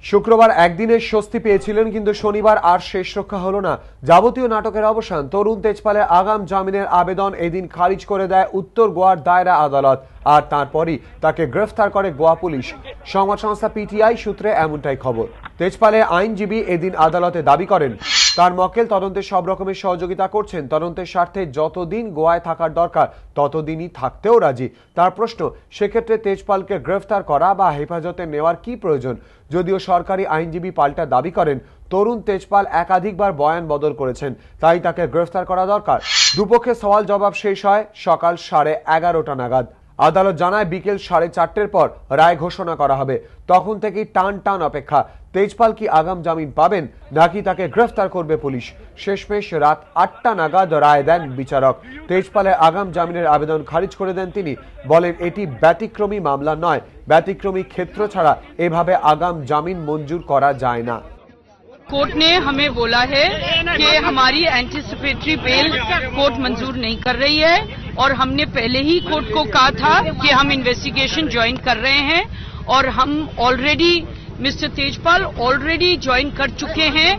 শুক্রবার একদিনের স্বস্তি পেয়েছিলেন, কিন্তু শনিবার আর শেষ রক্ষা হলো না। যাবতীয় নাটকের অবসান। তরুণ তেজপালের আগাম জামিনের আবেদন এদিন খারিজ করে দেয় উত্তর গোয়ার দায়রা আদালত, আর তারপরই তাকে গ্রেফতার করে গোয়া পুলিশ। সংবাদ সংস্থা পিটিআই সূত্রে এমনটাই খবর। তেজপালের আইনজীবী এদিন আদালতে দাবি করেন, তার মক্কেল তদন্তে সব রকমের সহযোগিতা করছেন। তদন্তের স্বার্থে যতদিন গোয়ায় থাকার দরকার ততদিনই থাকতেও রাজি। তার প্রশ্ন, সেক্ষেত্রে তেজপালকে গ্রেফতার করা বা হেফাজতে নেওয়ার কি প্রয়োজন? যদিও সরকারি আইনজীবী পাল্টা দাবি করেন, তরুণ তেজপাল একাধিকবার বয়ান বদল করেছেন, তাই তাকে গ্রেফতার করা দরকার। দুপক্ষে সওয়াল জবাব শেষ হয় সকাল 11:30 নাগাদ। আদালত জানায় বিকেল 4:30 পর রায় ঘোষণা করা হবে। তখন থেকেই টান টান অপেক্ষা। তেজপাল কি আগাম জামিন পাবেন, নাকি তাকে গ্রেফতার করবে পুলিশ? শেষমেশ রাত 8টা নাগাদ রায় দেন বিচারক। তেজপালের আগাম জামিনের আবেদন খারিজ করে দেন তিনি। বলেন, এটি ব্যতিক্রমী মামলা নয়, ব্যতিক্রমী ক্ষেত্র ছাড়া এভাবে আগাম জামিন মঞ্জুর করা যায় না। कोर्ट ने हमें बोला है कि हमारी एंटीसिपेटरी बेल कोर्ट मंजूर नहीं कर रही है, और हमने पहले ही कोर्ट को कहा था कि हम इन्वेस्टिगेशन ज्वाइन कर रहे हैं, और हम already mister Tejpal already join कर चुके हैं।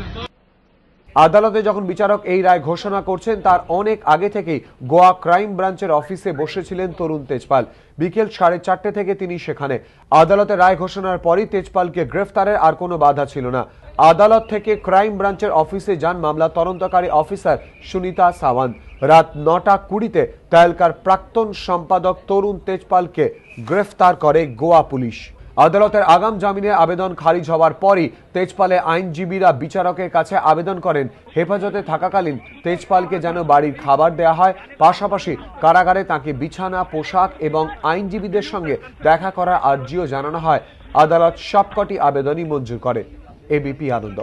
আদালতে যখন বিচারক এই রায় ঘোষণা করছেন, তার অনেক আগে থেকেই গোয়া ক্রাইম ব্রাঞ্চের অফিসে বসেছিলেন তরুণ তেজপাল। বিকেল 4:30 থেকে তিনি সেখানে। আদালতে রায় ঘোষণার পরই তেজপালকে গ্রেফতারের আর কোনো বাধা ছিল না। আদালত থেকে ক্রাইম ব্রাঞ্চের অফিসে যান মামলা তদন্তকারী অফিসার সুনিতা সাওয়ান্ত। রাত 9:20-তে তালকার প্রাক্তন সম্পাদক তরুণ তেজপালকে গ্রেফতার করে গোয়া পুলিশ। আদালতের আগাম জামিনের আবেদন খারিজ হওয়ার পরই তেজপালের আইনজীবীরা বিচারকের কাছে আবেদন করেন, হেফাজতে থাকাকালীন তেজপালকে যেন বাড়ির খাবার দেয়া হয়, পাশাপাশি কারাগারে তাকে বিছানা, পোশাক এবং আইনজীবীদের সঙ্গে দেখা করার আর্জিও জানানো হয়। আদালত সবকটি আবেদনই মঞ্জুর করে। এবিপি আনন্দ।